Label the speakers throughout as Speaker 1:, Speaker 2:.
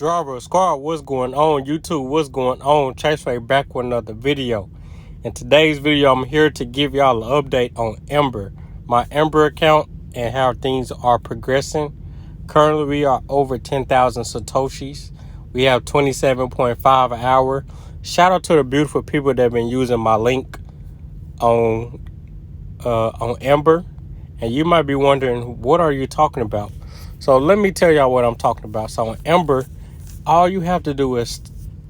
Speaker 1: Driver Squad, what's going on? YouTube, what's going on? Chase Ray back with another video. In today's video, I'm here to give y'all an update on Ember, my Ember account, and how things are progressing. Currently, we are over 10,000 Satoshis. We have 27.5 an hour. Shout out to the beautiful people that have been using my link on Ember. And you might be wondering, what are you talking about? So let me tell y'all what I'm talking about. So on Ember, all you have to do is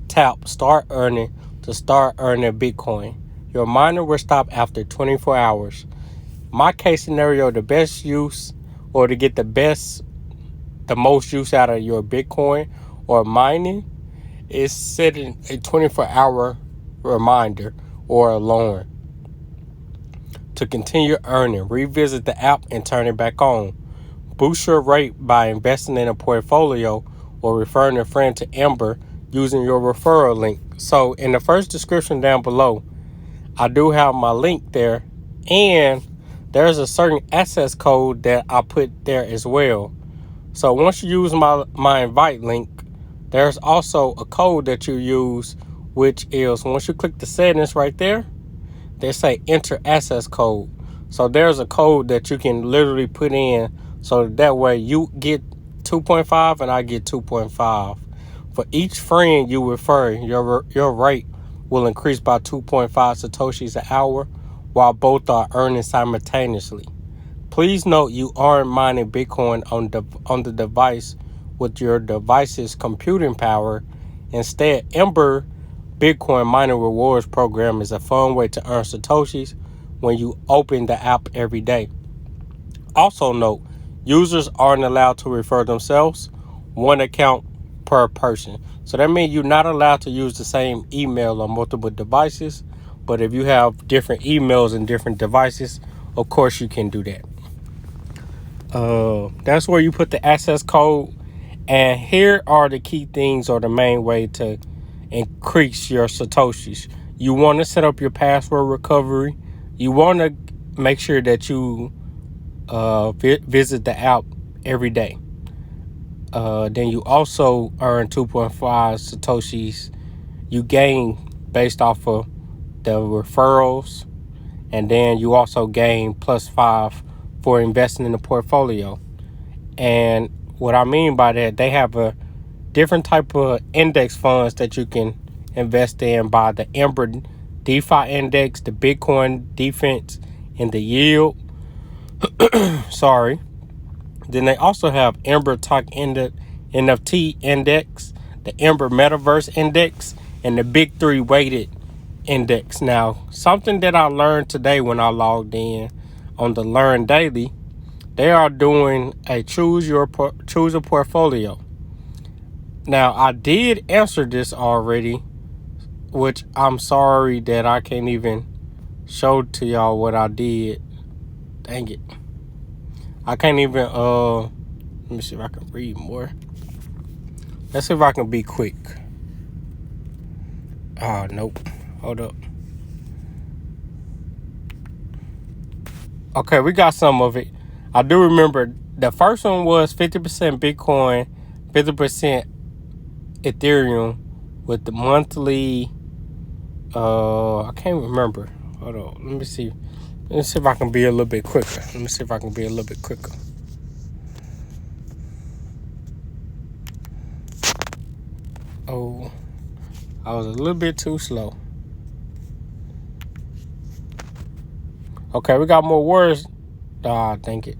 Speaker 1: tap start earning to start earning Bitcoin. Your miner will stop after 24 hours. My case scenario, the best use or to get the most use out of your Bitcoin or mining is setting a 24-hour reminder or alarm to continue earning. Revisit the app and turn it back on. Boost your rate by investing in a portfolio or referring a friend to Ember using your referral link. So in the first description down below, I do have my link there, and there's a certain access code that I put there as well. So once you use my invite link, there's also a code that you use, which is once you click the settings right there, they say enter access code. So there's a code that you can literally put in, so that way you get 2.5 and I get 2.5. For each friend you refer, your rate will increase by 2.5 Satoshis an hour, while both are earning simultaneously. Please note you aren't mining Bitcoin on the device with your device's computing power. Instead, Ember Bitcoin Mining Rewards Program is a fun way to earn Satoshis when you open the app every day. Also note, users aren't allowed to refer themselves, one account per person. So that means you're not allowed to use the same email on multiple devices, but if you have different emails and different devices, of course you can do that. That's where you put the access code, and here are the key things or the main way to increase your Satoshis. You want to set up your password recovery. You want to make sure that you visit the app every day. Then you also earn 2.5 Satoshis you gain based off of the referrals, and then you also gain +5 for investing in the portfolio. And what I mean by that, they have a different type of index funds that you can invest in by the Ember DeFi index, the Bitcoin defense, and the yield. Sorry. Then they also have Ember Talk NFT Index, the Ember Metaverse Index, and the Big 3 Weighted Index. Now, something that I learned today when I logged in on the Learn Daily, they are doing a choose a portfolio. Now, I did answer this already, which I'm sorry that I can't even show to y'all what I did. Dang it. I can't even, let me see if I can read more. Let's see if I can be quick. Nope. Hold up. Okay, we got some of it. I do remember the first one was 50% Bitcoin, 50% Ethereum with the monthly, I can't remember. Hold on. Let me see if I can be a little bit quicker. Oh, I was a little bit too slow. Okay, we got more words. Dang it.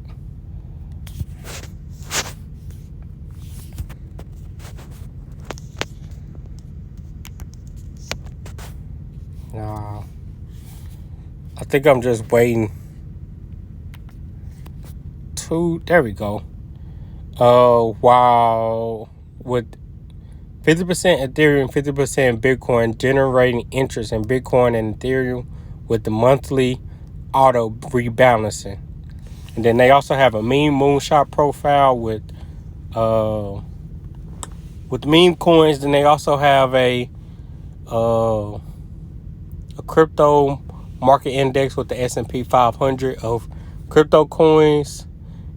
Speaker 1: I think I'm just waiting there we go. While with 50% Ethereum, 50% Bitcoin, generating interest in Bitcoin and Ethereum with the monthly auto rebalancing. And then they also have a meme moonshot profile with meme coins. Then they also have a crypto market index with the S&P 500 of crypto coins.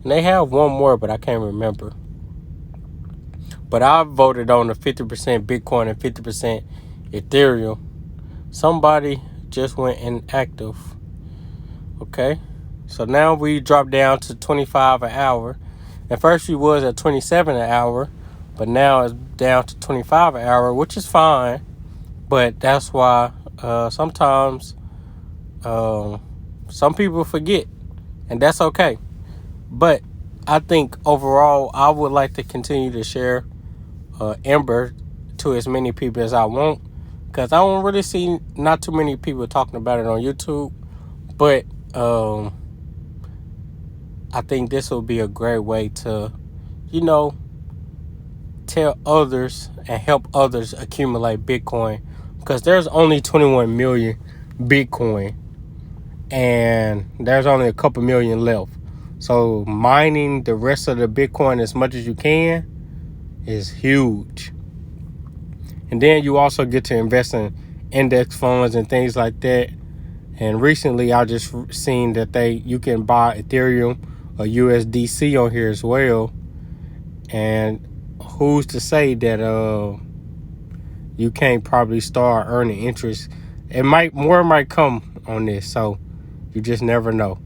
Speaker 1: And they have one more, but I can't remember. But I voted on the 50% Bitcoin and 50% Ethereum. Somebody just went inactive. Okay. So now we dropped down to 25 an hour. At first we was at 27 an hour, but now it's down to 25 an hour, which is fine. But that's why sometimes some people forget, and that's okay. But I think overall, I would like to continue to share Ember to as many people as I want, because I don't really see not too many people talking about it on YouTube. But I think this will be a great way to, tell others and help others accumulate Bitcoin, because there's only 21 million Bitcoin and there's only a couple million left. So mining the rest of the Bitcoin as much as you can is huge. And then you also get to invest in index funds and things like that. And recently I just seen that you can buy Ethereum or USDC on here as well. And who's to say that you can't probably start earning interest? More might come on this, so you just never know.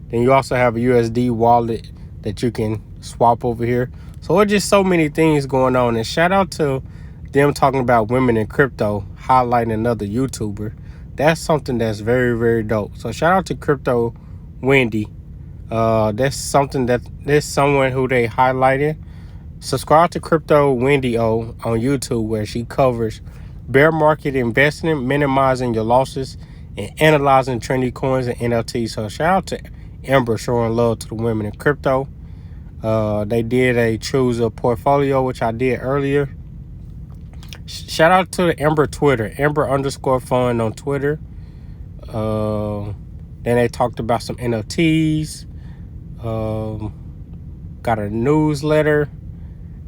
Speaker 1: Then you also have a USD wallet that you can swap over here. So it's just so many things going on. And shout out to them talking about women in crypto, highlighting another YouTuber. That's something that's very, very dope. So shout out to Crypto Wendy. That's someone who they highlighted. Subscribe to Crypto Wendy O on YouTube, where she covers bear market investing, minimizing your losses, and analyzing trendy coins and NFTs. So shout out to Ember showing love to the women in crypto. They did a choose a portfolio, which I did earlier. Shout out to the Ember Twitter, Ember_fund on Twitter. Then they talked about some NFTs. Got a newsletter.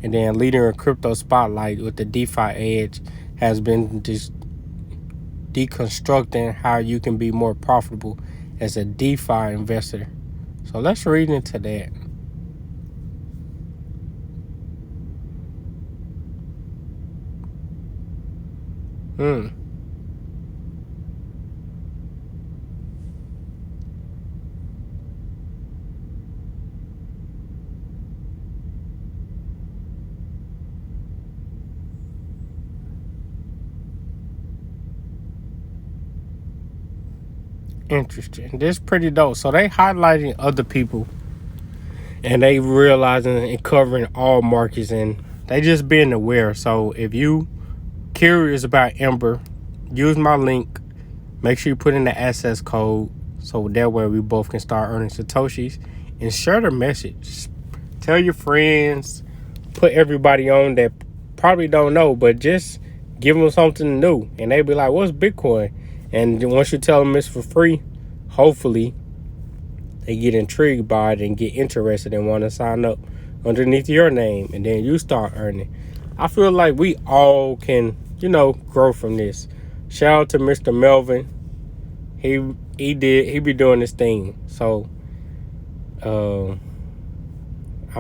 Speaker 1: And then Leader in Crypto Spotlight with the DeFi Edge has been just deconstructing how you can be more profitable as a DeFi investor. So let's read into that. Interesting. This is pretty dope. So they highlighting other people, and they realizing and covering all markets, and they just being aware. So if you curious about Ember, use my link. Make sure you put in the access code, so that way we both can start earning Satoshis, and share the message. Tell your friends, put everybody on that probably don't know, but just give them something new, and they be like, what's Bitcoin? And once you tell them it's for free, hopefully they get intrigued by it and get interested and want to sign up underneath your name, and then you start earning. I feel like we all can, grow from this. Shout out to Mr. Melvin. He be doing this thing. So I'm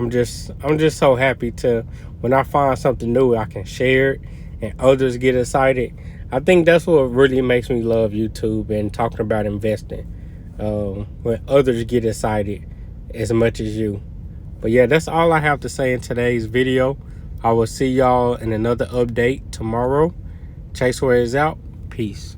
Speaker 1: just so happy to, when I find something new, I can share it and others get excited. I think that's what really makes me love YouTube and talking about investing. When others get excited as much as you. But yeah, that's all I have to say in today's video. I will see y'all in another update tomorrow. Chase Ware is out. Peace.